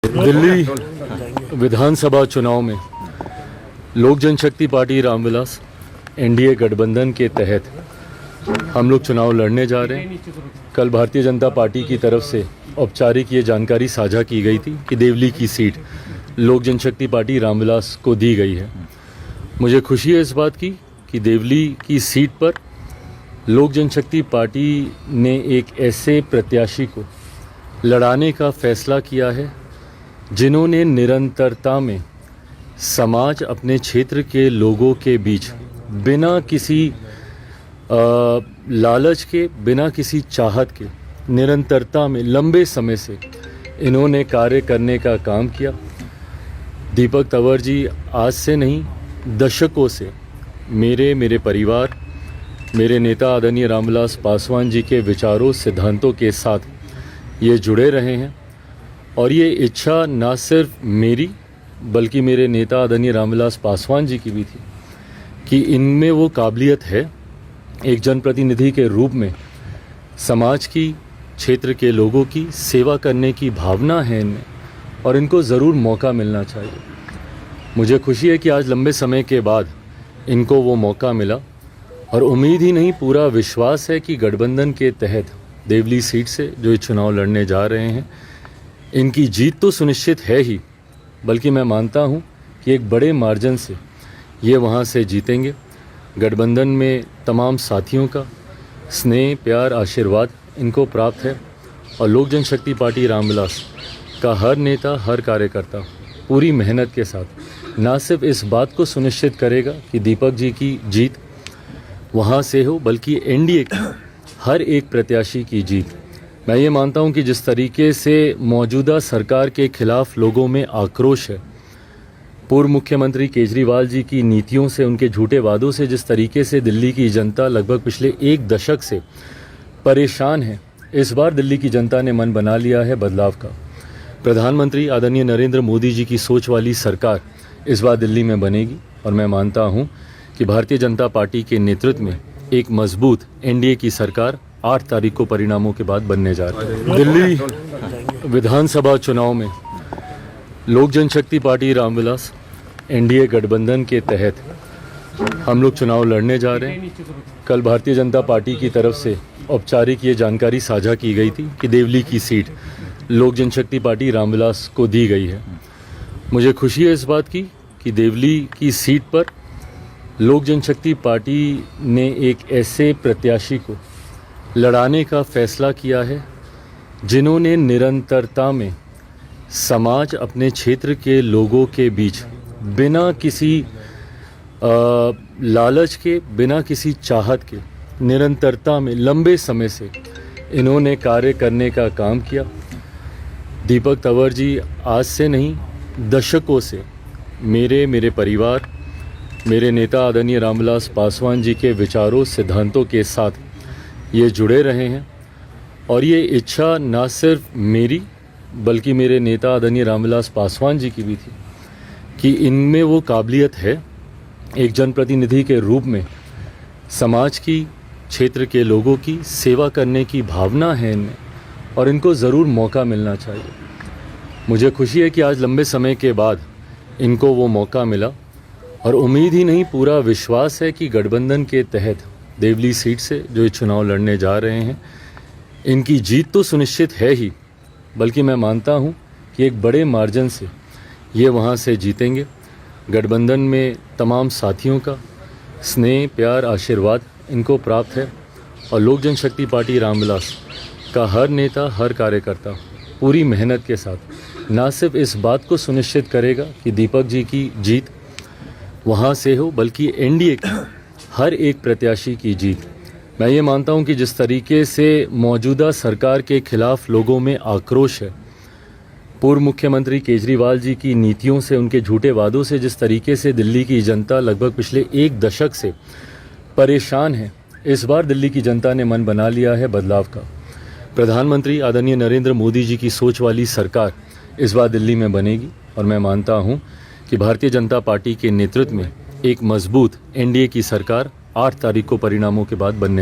दिल्ली विधानसभा चुनाव में लोक जनशक्ति पार्टी रामविलास एनडीए गठबंधन के तहत हम लोग चुनाव लड़ने जा रहे हैं। कल भारतीय जनता पार्टी की तरफ से औपचारिक ये जानकारी साझा की गई थी कि देवली की सीट लोक जनशक्ति पार्टी रामविलास को दी गई है। मुझे खुशी है इस बात की कि देवली की सीट पर लोक जनशक्ति पार्टी ने एक ऐसे प्रत्याशी को लड़ाने का फैसला किया है जिन्होंने निरंतरता में समाज अपने क्षेत्र के लोगों के बीच बिना किसी लालच के, बिना किसी चाहत के निरंतरता में लंबे समय से इन्होंने कार्य करने का काम किया। दीपक तंवर जी आज से नहीं दशकों से मेरे परिवार, मेरे नेता आदरणीय रामविलास पासवान जी के विचारों, सिद्धांतों के साथ ये जुड़े रहे हैं और ये इच्छा ना सिर्फ मेरी बल्कि मेरे नेता आदरणीय रामविलास पासवान जी की भी थी कि इनमें वो काबिलियत है, एक जनप्रतिनिधि के रूप में समाज की, क्षेत्र के लोगों की सेवा करने की भावना है इनमें और इनको ज़रूर मौका मिलना चाहिए। मुझे खुशी है कि आज लंबे समय के बाद इनको वो मौका मिला और उम्मीद ही नहीं पूरा विश्वास है कि गठबंधन के तहत देवली सीट से जो ये चुनाव लड़ने जा रहे हैं इनकी जीत तो सुनिश्चित है ही, बल्कि मैं मानता हूं कि एक बड़े मार्जिन से ये वहां से जीतेंगे। गठबंधन में तमाम साथियों का स्नेह, प्यार, आशीर्वाद इनको प्राप्त है और लोक जनशक्ति पार्टी रामविलास का हर नेता, हर कार्यकर्ता पूरी मेहनत के साथ ना सिर्फ इस बात को सुनिश्चित करेगा कि दीपक जी की जीत वहाँ से हो, बल्कि एनडीए की हर एक प्रत्याशी की जीत। मैं ये मानता हूँ कि जिस तरीके से मौजूदा सरकार के खिलाफ लोगों में आक्रोश है, पूर्व मुख्यमंत्री केजरीवाल जी की नीतियों से, उनके झूठे वादों से जिस तरीके से दिल्ली की जनता लगभग पिछले एक दशक से परेशान है, इस बार दिल्ली की जनता ने मन बना लिया है बदलाव का। प्रधानमंत्री आदरणीय नरेंद्र मोदी जी की सोच वाली सरकार इस बार दिल्ली में बनेगी और मैं मानता हूँ कि भारतीय जनता पार्टी के नेतृत्व में एक मजबूत एनडीए की सरकार 8 तारीख को परिणामों के बाद बनने जा रही है। दिल्ली विधानसभा चुनाव में लोक जनशक्ति पार्टी रामविलास एनडीए गठबंधन के तहत हम लोग चुनाव लड़ने जा रहे हैं। कल भारतीय जनता पार्टी की तरफ से औपचारिक ये जानकारी साझा की गई थी कि देवली की सीट लोक जनशक्ति पार्टी रामविलास को दी गई है। मुझे खुशी है इस बात की कि देवली की सीट पर लोक जनशक्ति पार्टी ने एक ऐसे प्रत्याशी को लड़ाने का फैसला किया है जिन्होंने निरंतरता में समाज अपने क्षेत्र के लोगों के बीच बिना किसी लालच के, बिना किसी चाहत के निरंतरता में लंबे समय से इन्होंने कार्य करने का काम किया। दीपक तंवर जी आज से नहीं दशकों से मेरे परिवार, मेरे नेता आदरणीय रामविलास पासवान जी के विचारों, सिद्धांतों के साथ ये जुड़े रहे हैं और ये इच्छा ना सिर्फ मेरी बल्कि मेरे नेता आदरणीय रामविलास पासवान जी की भी थी कि इनमें वो काबिलियत है, एक जनप्रतिनिधि के रूप में समाज की, क्षेत्र के लोगों की सेवा करने की भावना है इनमें और इनको ज़रूर मौका मिलना चाहिए। मुझे खुशी है कि आज लंबे समय के बाद इनको वो मौका मिला और उम्मीद ही नहीं पूरा विश्वास है कि गठबंधन के तहत देवली सीट से जो ये चुनाव लड़ने जा रहे हैं इनकी जीत तो सुनिश्चित है ही, बल्कि मैं मानता हूँ कि एक बड़े मार्जिन से ये वहाँ से जीतेंगे। गठबंधन में तमाम साथियों का स्नेह, प्यार, आशीर्वाद इनको प्राप्त है और लोक जनशक्ति पार्टी रामविलास का हर नेता, हर कार्यकर्ता पूरी मेहनत के साथ ना सिर्फ इस बात को सुनिश्चित करेगा कि दीपक जी की जीत वहाँ से हो, बल्कि एनडीए की हर एक प्रत्याशी की जीत। मैं ये मानता हूँ कि जिस तरीके से मौजूदा सरकार के खिलाफ लोगों में आक्रोश है, पूर्व मुख्यमंत्री केजरीवाल जी की नीतियों से, उनके झूठे वादों से जिस तरीके से दिल्ली की जनता लगभग पिछले एक दशक से परेशान है, इस बार दिल्ली की जनता ने मन बना लिया है बदलाव का। प्रधानमंत्री आदरणीय नरेंद्र मोदी जी की सोच वाली सरकार इस बार दिल्ली में बनेगी और मैं मानता हूँ कि भारतीय जनता पार्टी के नेतृत्व में एक मजबूत एनडीए की सरकार 8 तारीख को परिणामों के बाद बनने